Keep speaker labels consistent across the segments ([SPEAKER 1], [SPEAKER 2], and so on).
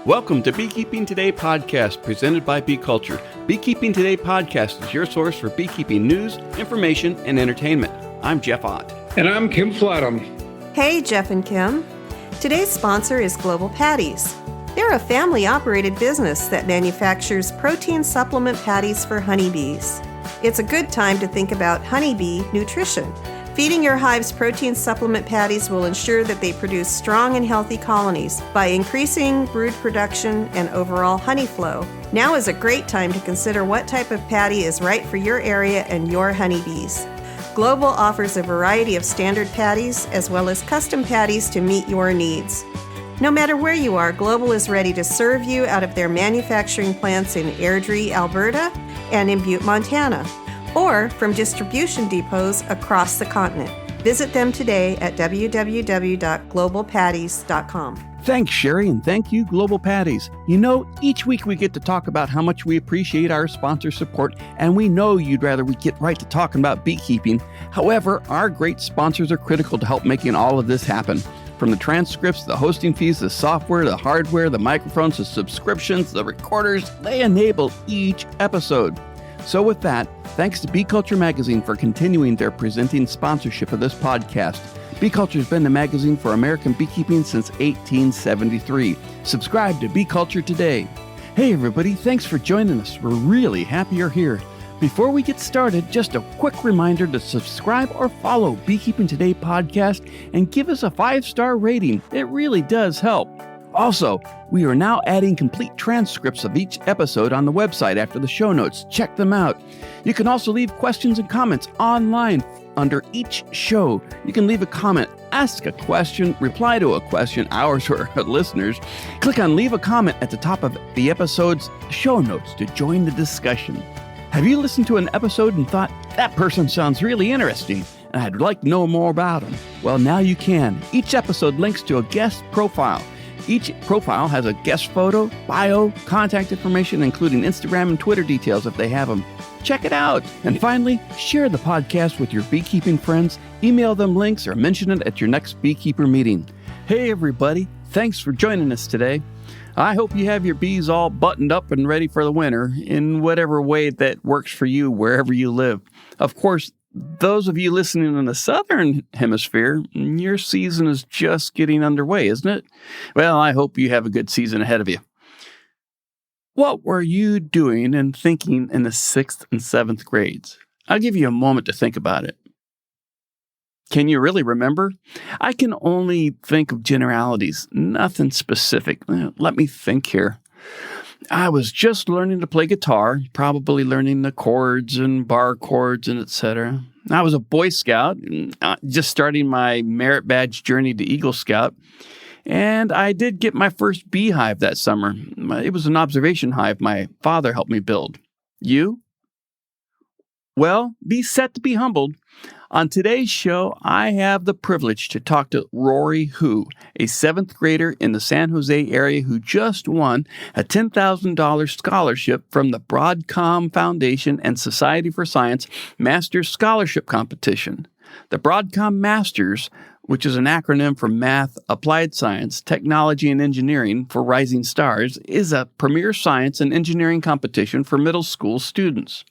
[SPEAKER 1] Welcome to Beekeeping Today podcast presented by Bee Culture. Beekeeping Today podcast is your source for beekeeping news, information, and entertainment. I'm Jeff Ott.
[SPEAKER 2] And I'm Kim Flatham.
[SPEAKER 3] Hey, Jeff and Kim. Today's sponsor is Global Patties. They're a family-operated business that manufactures protein supplement patties for honeybees. It's a good time to think about honeybee nutrition. Feeding your hives protein supplement patties will ensure that they produce strong and healthy colonies by increasing brood production and overall honey flow. Now is a great time to consider what type of patty is right for your area and your honeybees. Global offers a variety of standard patties as well as custom patties to meet your needs. No matter where you are, Global is ready to serve you out of their manufacturing plants in Airdrie, Alberta, and in Butte, Montana, or from distribution depots across the continent. Visit them today at www.globalpatties.com.
[SPEAKER 1] Thanks, Sherry, and thank you, Global Patties. You know, each week we get to talk about how much we appreciate our sponsor support, and we know you'd rather we get right to talking about beekeeping. However, our great sponsors are critical to help making all of this happen. From the transcripts, the hosting fees, the software, the hardware, the microphones, the subscriptions, the recorders, they enable each episode. So with that, thanks to Bee Culture Magazine for continuing their presenting sponsorship of this podcast. Bee Culture has been the magazine for American beekeeping since 1873. Subscribe to Bee Culture today. Hey everybody, thanks for joining us. We're really happy you're here. Before we get started, just a quick reminder to subscribe or follow Beekeeping Today podcast and give us a 5-star rating. It really does help. Also, we are now adding complete transcripts of each episode on the website after the show notes. Check them out. You can also leave questions and comments online under each show. You can leave a comment, ask a question, reply to a question, ours or listeners. Click on Leave a Comment at the top of the episode's show notes to join the discussion. Have you listened to an episode and thought, that person sounds really interesting, and I'd like to know more about them? Well, now you can. Each episode links to a guest profile. Each profile has a guest photo, bio, contact information, including Instagram and Twitter details if they have them. Check it out. And finally, share the podcast with your beekeeping friends, email them links, or mention it at your next beekeeper meeting. Hey everybody, thanks for joining us today. I hope you have your bees all buttoned up and ready for the winter in whatever way that works for you wherever you live. Of course, those of you listening in the southern hemisphere, your season is just getting underway, isn't it? Well, I hope you have a good season ahead of you. What were you doing and thinking in the 6th and 7th grades? I'll give you a moment to think about it. Can you really remember? I can only think of generalities, nothing specific. Let me think here. I was just learning to play guitar, probably learning the chords and bar chords and etc. I was a Boy Scout, just starting my merit badge journey to Eagle Scout. And I did get my first beehive that summer. It was an observation hive my father helped me build. You? Well, be set to be humbled. On today's show, I have the privilege to talk to Rory Hu, a 7th grader in the San Jose area who just won a $10,000 scholarship from the Broadcom Foundation and Society for Science Masters Scholarship Competition. The Broadcom Masters, which is an acronym for Math, Applied Science, Technology, and Engineering for Rising Stars, is a premier science and engineering competition for middle school students.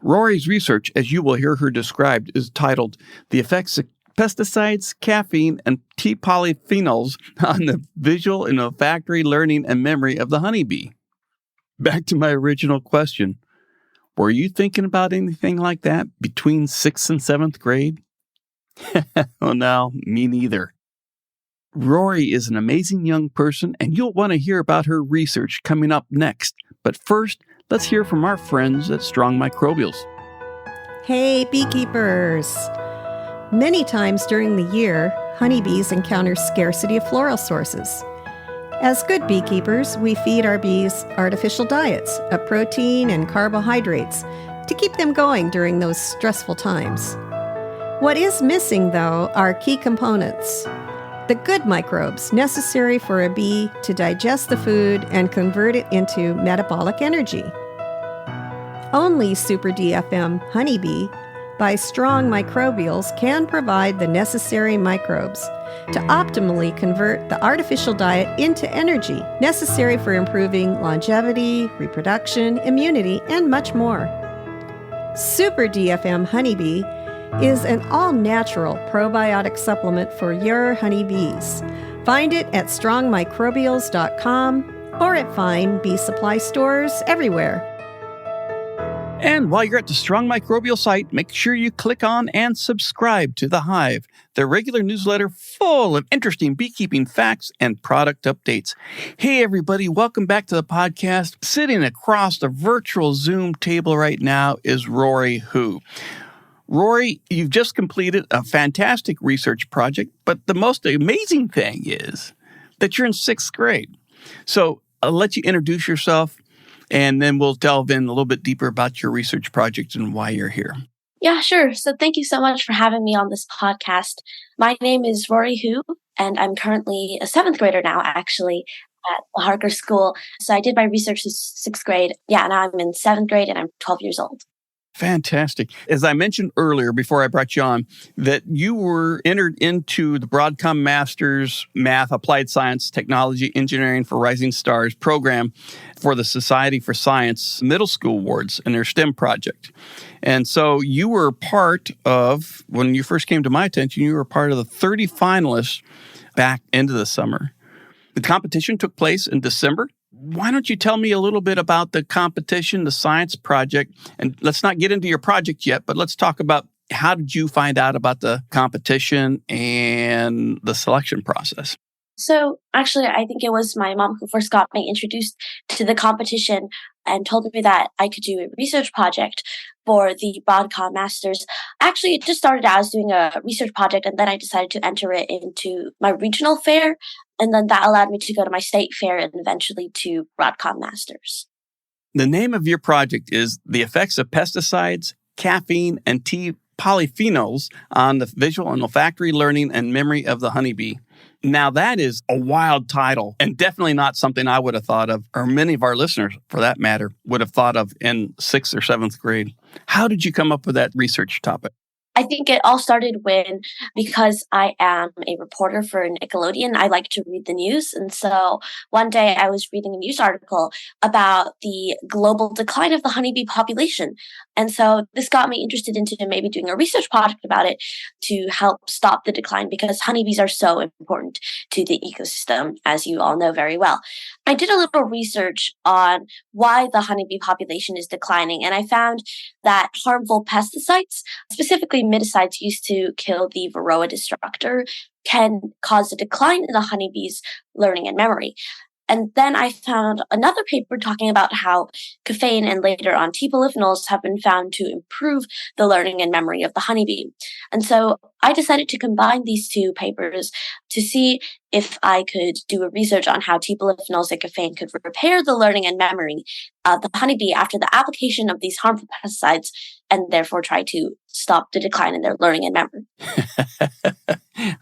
[SPEAKER 1] Rory's research, as you will hear her described, is titled The Effects of Pesticides, Caffeine, and Tea Polyphenols on the Visual and Olfactory Learning and Memory of the Honeybee. Back to my original question. Were you thinking about anything like that between 6th and 7th grade? Oh, no, me neither. Rory is an amazing young person, and you'll want to hear about her research coming up next. But first, let's hear from our friends at Strong Microbials.
[SPEAKER 3] Hey, beekeepers! Many times during the year, honeybees encounter scarcity of floral sources. As good beekeepers, we feed our bees artificial diets of protein and carbohydrates to keep them going during those stressful times. What is missing, though, are key components. The good microbes necessary for a bee to digest the food and convert it into metabolic energy. Only Super DFM honeybee, by strong microbials can provide the necessary microbes to optimally convert the artificial diet into energy necessary for improving longevity, reproduction, immunity, and much more. Super DFM Honeybee is an all-natural probiotic supplement for your honeybees. Find it at strongmicrobials.com or at fine bee supply stores everywhere.
[SPEAKER 1] And while you're at the Strong Microbial site, make sure you click on and subscribe to The Hive, their regular newsletter full of interesting beekeeping facts and product updates. Hey, everybody, welcome back to the podcast. Sitting across the virtual Zoom table right now is Rory Hu. Rory, you've just completed a fantastic research project, but the most amazing thing is that you're in 6th grade. So I'll let you introduce yourself, and then we'll delve in a little bit deeper about your research project and why you're here.
[SPEAKER 2] Yeah, sure. So thank you so much for having me on this podcast. My name is Rory Hu, and I'm currently a 7th grader now, actually, at the Harker School. So I did my research in 6th grade. Yeah, now I'm in 7th grade, and I'm 12 years old.
[SPEAKER 1] Fantastic. As I mentioned earlier, before I brought you on, that you were entered into the Broadcom Masters Math, Applied Science, Technology, Engineering for Rising Stars program for the Society for Science Middle School Awards in their STEM project. And so you were part of, when you first came to my attention, you were part of the 30 finalists back into the summer. The competition took place in December. Why don't you tell me a little bit about the competition, the science project, and let's not get into your project yet, but let's talk about how did you find out about the competition and the selection process?
[SPEAKER 2] So actually, I think it was my mom who first got me introduced to the competition and told me that I could do a research project for the Broadcom Masters. Actually, it just started out as doing a research project, and then I decided to enter it into my regional fair. And then that allowed me to go to my state fair and eventually to Broadcom Masters.
[SPEAKER 1] The name of your project is The Effects of Pesticides, Caffeine and Tea Polyphenols on the Visual and Olfactory Learning and Memory of the Honeybee. Now, that is a wild title and definitely not something I would have thought of, or many of our listeners, for that matter, would have thought of in 6th or 7th grade. How did you come up with that research topic?
[SPEAKER 2] I think it all started because I am a reporter for Nickelodeon, I like to read the news. And so one day I was reading a news article about the global decline of the honeybee population. And so this got me interested into maybe doing a research project about it to help stop the decline, because honeybees are so important to the ecosystem, as you all know very well. I did a little research on why the honeybee population is declining, and I found that harmful pesticides, specifically miticides used to kill the Varroa destructor, can cause a decline in the honeybees' learning and memory. And then I found another paper talking about how caffeine and later on tea polyphenols have been found to improve the learning and memory of the honeybee. And so I decided to combine these two papers to see if I could do a research on how tea polyphenols and caffeine could repair the learning and memory of the honeybee after the application of these harmful pesticides, and therefore try to stop the decline in their learning and memory.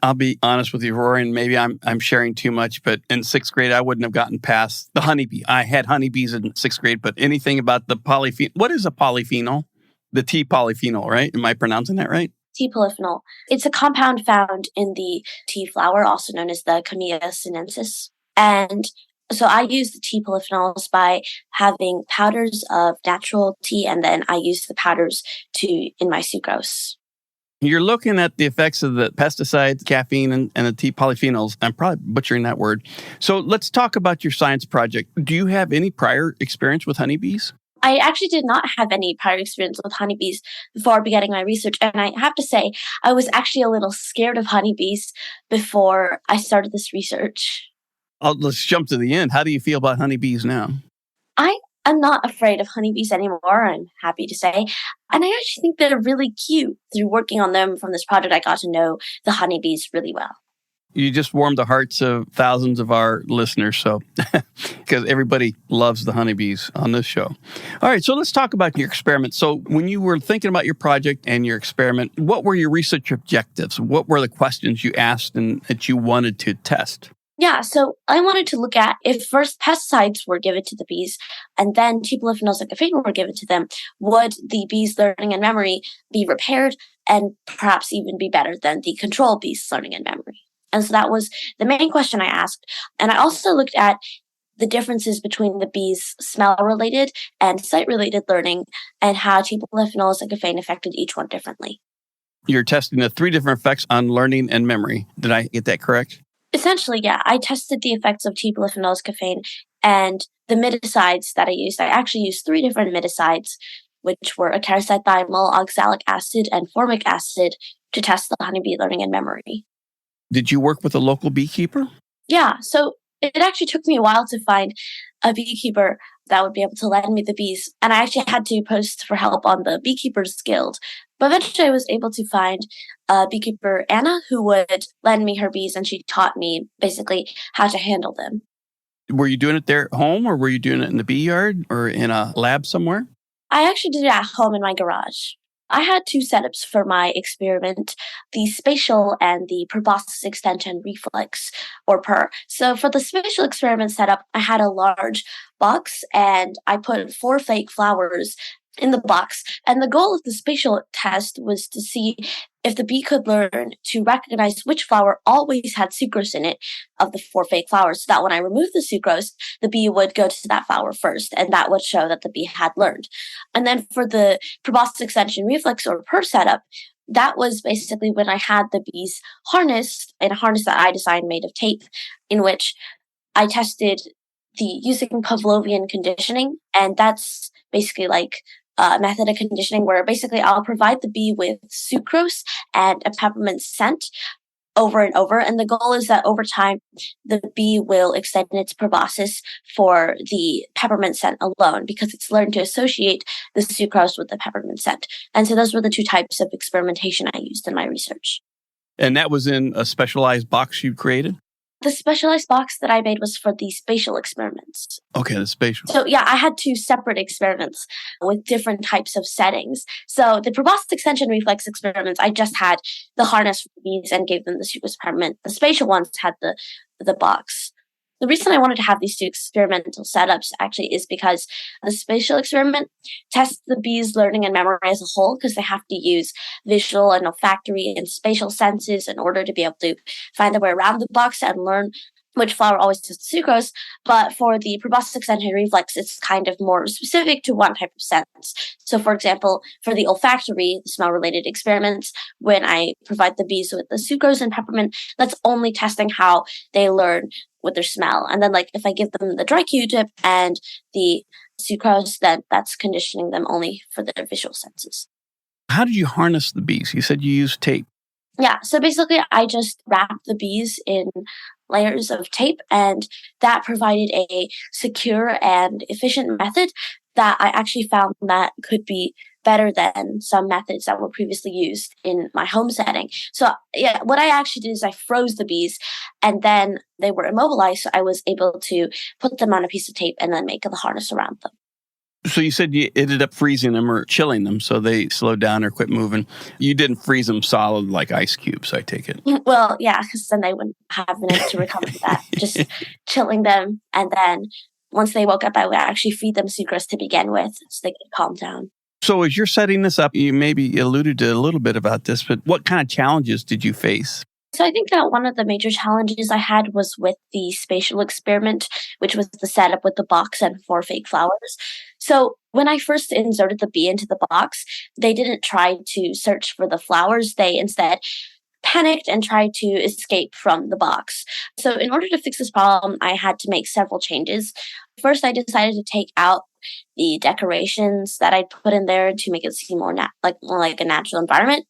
[SPEAKER 1] I'll be honest with you, Rory, and maybe I'm sharing too much, but in 6th grade, I wouldn't have gotten past the honeybee. I had honeybees in 6th grade, but anything about the polyphenol. What is a polyphenol? The tea polyphenol, right? Am I pronouncing that right?
[SPEAKER 2] Tea polyphenol. It's a compound found in the tea flower, also known as the Camellia sinensis. And so I use the tea polyphenols by having powders of natural tea, and then I use the powders in my sucrose.
[SPEAKER 1] You're looking at the effects of the pesticides, caffeine, and the tea polyphenols. I'm probably butchering that word. So let's talk about your science project. Do you have any prior experience with honeybees?
[SPEAKER 2] I actually did not have any prior experience with honeybees before beginning my research. And I have to say, I was actually a little scared of honeybees before I started this research.
[SPEAKER 1] Let's jump to the end. How do you feel about honeybees now?
[SPEAKER 2] I'm not afraid of honeybees anymore, I'm happy to say. And I actually think they're really cute. Through working on them from this project, I got to know the honeybees really well.
[SPEAKER 1] You just warmed the hearts of thousands of our listeners, so because everybody loves the honeybees on this show. All right, so let's talk about your experiment. So when you were thinking about your project and your experiment, what were your research objectives? What were the questions you asked and that you wanted to test?
[SPEAKER 2] Yeah, so I wanted to look at if first pesticides were given to the bees and then tea polyphenols and caffeine were given to them, would the bees' learning and memory be repaired and perhaps even be better than the control bees' learning and memory? And so that was the main question I asked. And I also looked at the differences between the bees' smell-related and sight-related learning and how tea polyphenols and caffeine affected each one differently.
[SPEAKER 1] You're testing the 3 different effects on learning and memory. Did I get that correct?
[SPEAKER 2] Essentially, yeah. I tested the effects of tea polyphenols, caffeine, and the miticides that I used. I actually used 3 different miticides, which were acaricide-thiamyl, oxalic acid, and formic acid to test the honeybee learning and memory.
[SPEAKER 1] Did you work with a local beekeeper?
[SPEAKER 2] Yeah, so it actually took me a while to find a beekeeper that would be able to lend me the bees. And I actually had to post for help on the Beekeepers Guild. But eventually I was able to find a beekeeper, Anna, who would lend me her bees, and she taught me basically how to handle them.
[SPEAKER 1] Were you doing it there at home, or were you doing it in the bee yard or in a lab somewhere?
[SPEAKER 2] I actually did it at home in my garage. I had 2 setups for my experiment, the spatial and the proboscis extension reflex, or PER. So for the spatial experiment setup, I had a large box and I put 4 fake flowers in the box. And the goal of the spatial test was to see if the bee could learn to recognize which flower always had sucrose in it of the 4 fake flowers, so that when I removed the sucrose, the bee would go to that flower first, and that would show that the bee had learned. And then for the proboscis extension reflex, or PER setup, that was basically when I had the bees harnessed in a harness that I designed made of tape, in which I tested using Pavlovian conditioning, and that's basically like method of conditioning where basically I'll provide the bee with sucrose and a peppermint scent over and over. And the goal is that over time, the bee will extend its proboscis for the peppermint scent alone because it's learned to associate the sucrose with the peppermint scent. And so those were the 2 types of experimentation I used in my research.
[SPEAKER 1] And that was in a specialized box you created?
[SPEAKER 2] The specialized box that I made was for the spatial experiments.
[SPEAKER 1] Okay, the spatial.
[SPEAKER 2] So yeah, I had 2 separate experiments with different types of settings. So the proboscis extension reflex experiments, I just had the harness for the bees and gave them the sucrose peppermint. The spatial ones had the box. The reason I wanted to have these 2 experimental setups actually is because the spatial experiment tests the bees' learning and memory as a whole, because they have to use visual and olfactory and spatial senses in order to be able to find their way around the box and learn which flower always has sucrose. But for the proboscis extension reflex, it's kind of more specific to one type of sense. So for example, for the olfactory, the smell-related experiments, when I provide the bees with the sucrose and peppermint, that's only testing how they learn with their smell. And then like if I give them the dry Q-tip and the sucrose, then that's conditioning them only for their visual senses.
[SPEAKER 1] How did you harness the bees? You said you used tape.
[SPEAKER 2] Yeah, so basically I just wrapped the bees in layers of tape, and that provided a secure and efficient method that I actually found that could be better than some methods that were previously used in my home setting. So yeah, what I actually did is I froze the bees, and then they were immobilized, so I was able to put them on a piece of tape and then make the harness around them.
[SPEAKER 1] So you said you ended up freezing them or chilling them so they slowed down or quit moving. You didn't freeze them solid like ice cubes, I take it.
[SPEAKER 2] Well, yeah, because then they wouldn't have a minute to recover from that. Just chilling them, and then once they woke up, I would actually feed them sucrose to begin with so they could calm down.
[SPEAKER 1] So as you're setting this up, you maybe alluded to a little bit about this, but what kind of challenges did you face?
[SPEAKER 2] So I think that one of the major challenges I had was with the spatial experiment, which was the setup with the box and 4 fake flowers. So when I first inserted the bee into the box, they didn't try to search for the flowers. They instead panicked and tried to escape from the box. So in order to fix this problem, I had to make several changes. First, I decided to take out the decorations that I'd put in there to make it seem more like a natural environment,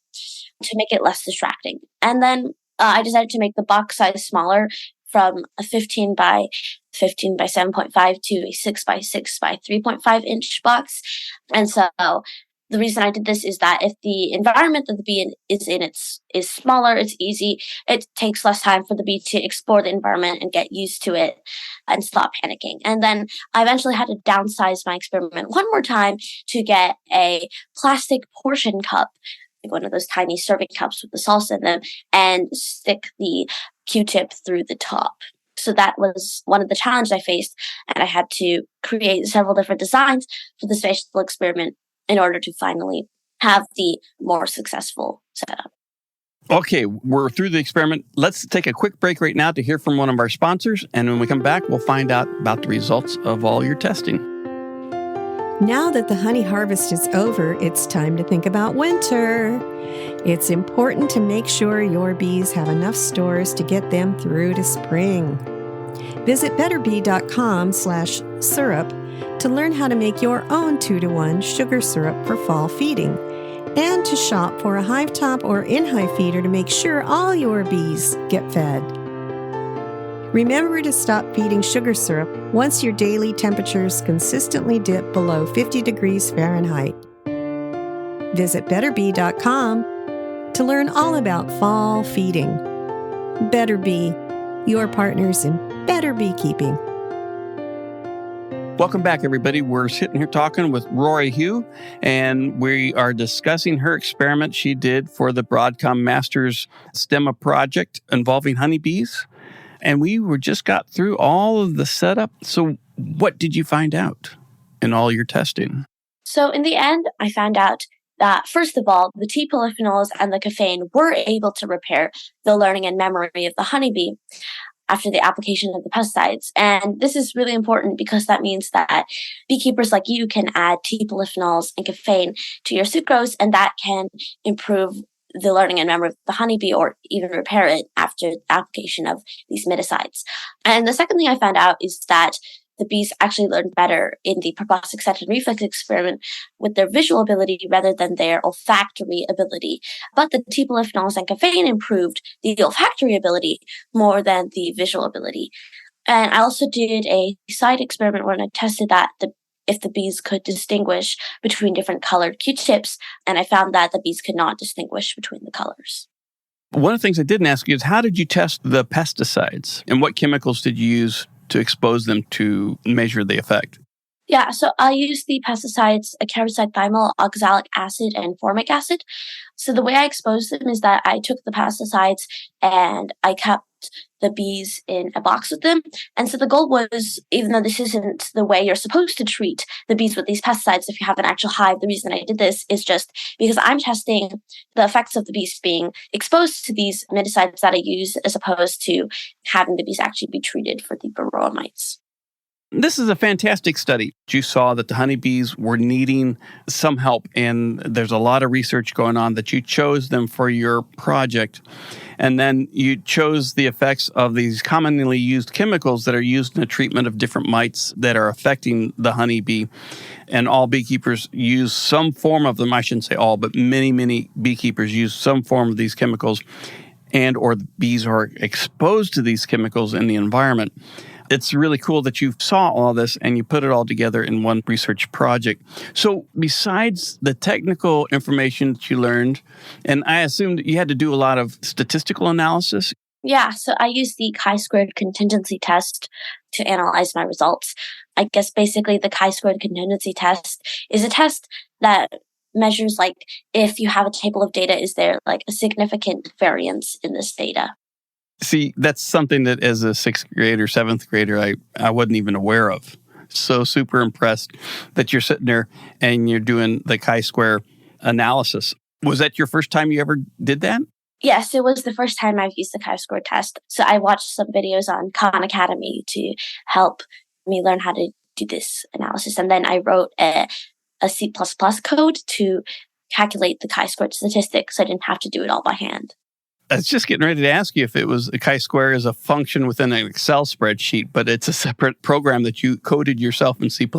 [SPEAKER 2] to make it less distracting. And then I decided to make the box size smaller, from a 15 by 15 by 7.5 to a 6 by 6 by 3.5 inch box. And so the reason I did this is that if the environment that the bee is in is smaller, it's easy. It takes less time for the bee to explore the environment and get used to it and stop panicking. And then I eventually had to downsize my experiment one more time to get a plastic portion cup, like one of those tiny serving cups with the salsa in them, and stick the Q-tip through the top. So that was one of the challenges I faced. And I had to create several different designs for the spatial experiment in order to finally have the more successful setup.
[SPEAKER 1] Okay, we're through the experiment. Let's take a quick break right now to hear from one of our sponsors. And when we come back, we'll find out about the results of all your testing.
[SPEAKER 3] Now that the honey harvest is over, it's time to think about winter. It's important to make sure your bees have enough stores to get them through to spring. Visit betterbee.com/syrup to learn how to make your own 2-to-1 sugar syrup for fall feeding, and to shop for a hive top or in-hive feeder to make sure all your bees get fed. Remember to stop feeding sugar syrup once your daily temperatures consistently dip below 50 degrees Fahrenheit. Visit betterbee.com to learn all about fall feeding. Better Bee, your partners in better beekeeping.
[SPEAKER 1] Welcome back, everybody. We're sitting here talking with Rory Hu, and we are discussing her experiment she did for the Broadcom Masters STEMMA project involving honeybees. And we just got through all of the setup. So what did you find out in all your testing?
[SPEAKER 2] So in the end, I found out that, first of all, the tea polyphenols and the caffeine were able to repair the learning and memory of the honeybee after the application of the pesticides. And this is really important because that means that beekeepers like you can add tea polyphenols and caffeine to your sucrose, and that can improve the learning and memory of the honeybee or even repair it after the application of these miticides. And the second thing I found out is that the bees actually learned better in the proboscis and reflex experiment with their visual ability rather than their olfactory ability. But the tea polyphenols and caffeine improved the olfactory ability more than the visual ability. And I also did a side experiment where I tested that if the bees could distinguish between different colored Q-tips, and I found that the bees could not distinguish between the colors.
[SPEAKER 1] One of the things I didn't ask you is, how did you test the pesticides, and what chemicals did you use to expose them to measure the effect?
[SPEAKER 2] Yeah, so I used the pesticides, acaricide, thymol, oxalic acid, and formic acid. So the way I exposed them is that I took the pesticides and I kept the bees in a box with them. And so the goal was, even though this isn't the way you're supposed to treat the bees with these pesticides if you have an actual hive, the reason I did this is just because I'm testing the effects of the bees being exposed to these miticides that I use, as opposed to having the bees actually be treated for the varroa mites.
[SPEAKER 1] This is a fantastic study. You saw that the honeybees were needing some help, and there's a lot of research going on that you chose them for your project. And then you chose the effects of these commonly used chemicals that are used in the treatment of different mites that are affecting the honeybee. And all beekeepers use some form of them. I shouldn't say all, but many beekeepers use some form of these chemicals, and or the bees are exposed to these chemicals in the environment. It's really cool that you saw all this and you put it all together in one research project. So besides the technical information that you learned, and I assume that you had to do a lot of statistical analysis.
[SPEAKER 2] Yeah, so I used the chi-squared contingency test to analyze my results. I guess basically the chi-squared contingency test is a test that measures, like, if you have a table of data, is there like a significant variance in this data?
[SPEAKER 1] See, that's something that as a 6th grader, 7th grader, I wasn't even aware of. So super impressed that you're sitting there and you're doing the chi-square analysis. Was that your first time you ever did that?
[SPEAKER 2] Yes, it was the first time I've used the chi-square test. So I watched some videos on Khan Academy to help me learn how to do this analysis. And then I wrote a C++ code to calculate the chi-squared statistics, so I didn't have to do it all by hand.
[SPEAKER 1] I was just getting ready to ask you if it was a chi-square is a function within an Excel spreadsheet, but it's a separate program that you coded yourself in C++.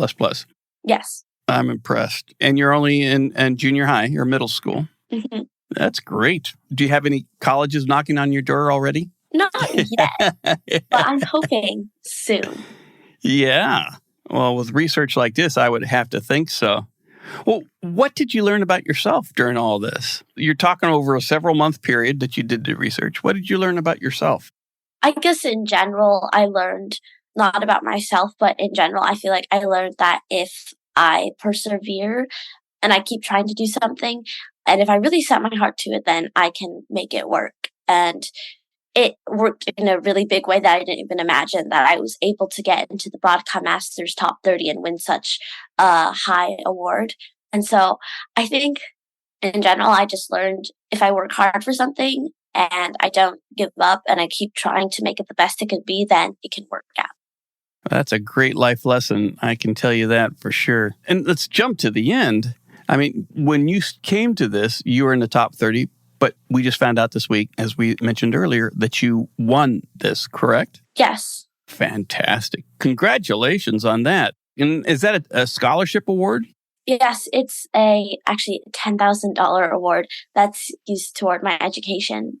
[SPEAKER 2] Yes.
[SPEAKER 1] I'm impressed. And you're only in junior high or middle school.
[SPEAKER 2] Mm-hmm.
[SPEAKER 1] That's great. Do you have any colleges knocking on your door already?
[SPEAKER 2] Not yet, but I'm hoping soon.
[SPEAKER 1] Yeah. Well, with research like this, I would have to think so. Well, what did you learn about yourself during all this? You're talking over a several-month period that you did the research. What did you learn about yourself?
[SPEAKER 2] I guess in general, I learned not about myself, but in general, I feel like I learned that if I persevere and I keep trying to do something, and if I really set my heart to it, then I can make it work. And it worked in a really big way that I didn't even imagine, that I was able to get into the Broadcom Masters top 30 and win such a high award. And so I think in general, I just learned if I work hard for something and I don't give up and I keep trying to make it the best it could be, then it can work out.
[SPEAKER 1] That's a great life lesson. I can tell you that for sure. And let's jump to the end. I mean, when you came to this, you were in the top 30, but we just found out this week, as we mentioned earlier, that you won this, correct?
[SPEAKER 2] Yes.
[SPEAKER 1] Fantastic. Congratulations on that. And is that a scholarship award?
[SPEAKER 2] Yes, it's actually a $10,000 award that's used toward my education.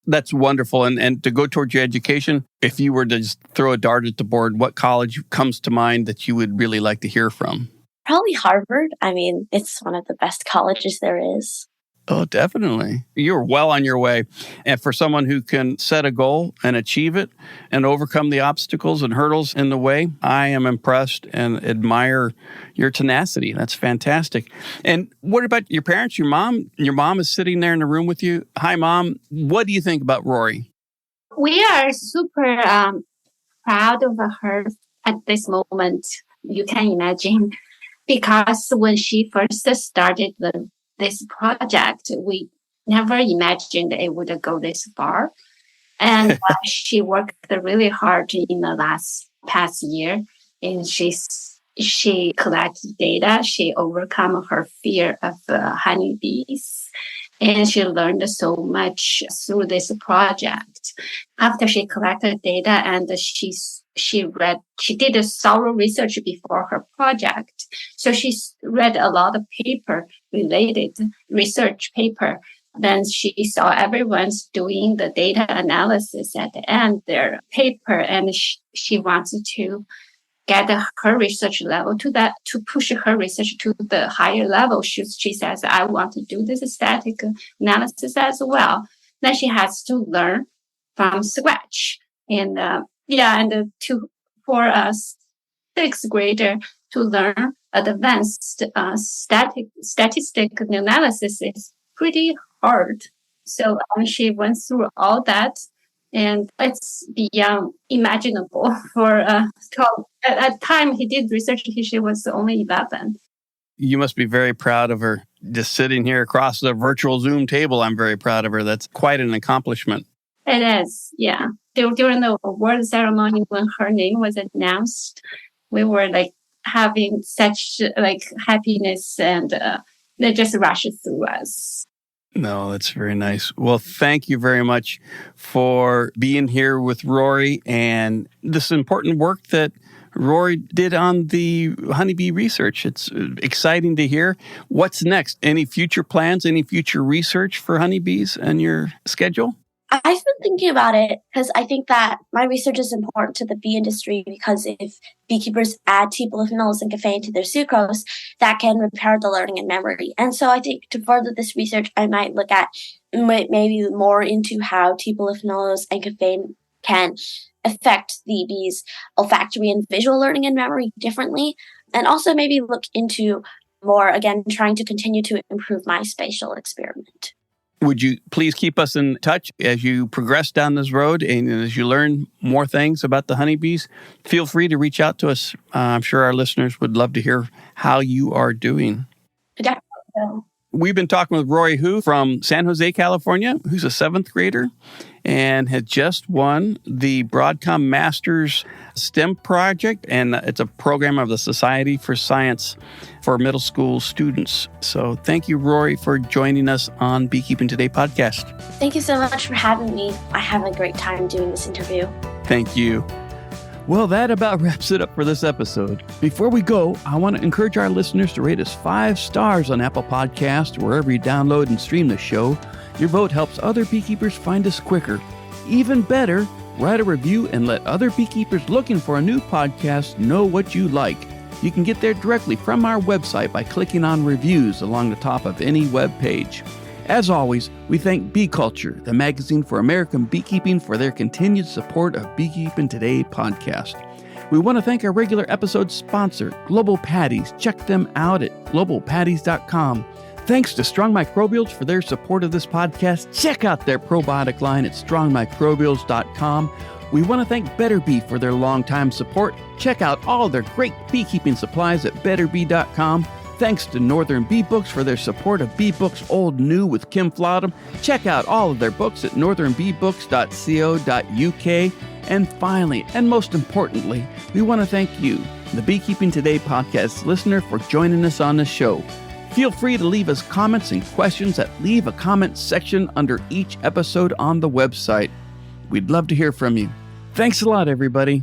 [SPEAKER 1] That's wonderful. And to go towards your education, if you were to just throw a dart at the board, what college comes to mind that you would really like to hear from?
[SPEAKER 2] Probably Harvard. I mean, it's one of the best colleges there is.
[SPEAKER 1] Oh, definitely. You're well on your way. And for someone who can set a goal and achieve it and overcome the obstacles and hurdles in the way, I am impressed and admire your tenacity. That's fantastic. And what about your parents, your mom? Your mom is sitting there in the room with you. Hi, Mom. What do you think about Rory?
[SPEAKER 4] We are super proud of her at this moment. You can imagine, because when she first started this project, we never imagined it would go this far. And she worked really hard in the past year, and she collected data. She overcome her fear of honeybees, and she learned so much through this project. After she collected data and she did a thorough research before her project. So she read a lot of related research paper. Then she saw everyone's doing the data analysis at the end their paper, and she wanted to get her research level to push her research to the higher level. She says, I want to do this static analysis as well. Then she has to learn from scratch. And for a sixth grader to learn advanced statistical analysis is pretty hard. So she went through all that, and it's beyond imaginable for 12. At the time he did research, she was only 11.
[SPEAKER 1] You must be very proud of her. Just sitting here across the virtual Zoom table, I'm very proud of her. That's quite an accomplishment.
[SPEAKER 4] It is, yeah. During the award ceremony, when her name was announced, we were having such happiness, and they just rushed through us.
[SPEAKER 1] No, that's very nice. Well, thank you very much for being here with Rory and this important work that Rory did on the honeybee research. It's exciting to hear. What's next? Any future plans, any future research for honeybees in your schedule?
[SPEAKER 2] I've been thinking about it because I think that my research is important to the bee industry, because if beekeepers add tea polyphenols and caffeine to their sucrose, that can repair the learning and memory. And so I think to further this research, I might look at maybe more into how tea polyphenols and caffeine can affect the bees' olfactory and visual learning and memory differently. And also maybe look into more, again, trying to continue to improve my spatial experiment.
[SPEAKER 1] Would you please keep us in touch as you progress down this road and as you learn more things about the honeybees? Feel free to reach out to us. I'm sure our listeners would love to hear how you are doing.
[SPEAKER 2] Definitely.
[SPEAKER 1] We've been talking with Rory Hu from San Jose, California, who's a 7th grader and had just won the Broadcom Masters STEM project. And it's a program of the Society for Science for middle school students. So thank you, Rory, for joining us on Beekeeping Today podcast.
[SPEAKER 2] Thank you so much for having me. I had a great time doing this interview.
[SPEAKER 1] Thank you. Well, that about wraps it up for this episode. Before we go, I want to encourage our listeners to rate us 5 stars on Apple Podcasts, wherever you download and stream the show. Your vote helps other beekeepers find us quicker. Even better, write a review and let other beekeepers looking for a new podcast know what you like. You can get there directly from our website by clicking on reviews along the top of any web page. As always, we thank Bee Culture, the magazine for American beekeeping, for their continued support of Beekeeping Today podcast. We want to thank our regular episode sponsor, Global Patties. Check them out at globalpatties.com. Thanks to Strong Microbials for their support of this podcast. Check out their probiotic line at strongmicrobials.com. We want to thank Better Bee for their longtime support. Check out all their great beekeeping supplies at betterbee.com. Thanks to Northern Bee Books for their support of Bee Books Old New with Kim Flodham. Check out all of their books at northernbeebooks.co.uk. And finally, and most importantly, we want to thank you, the Beekeeping Today podcast listener, for joining us on the show. Feel free to leave us comments and questions at Leave a Comment section under each episode on the website. We'd love to hear from you. Thanks a lot, everybody.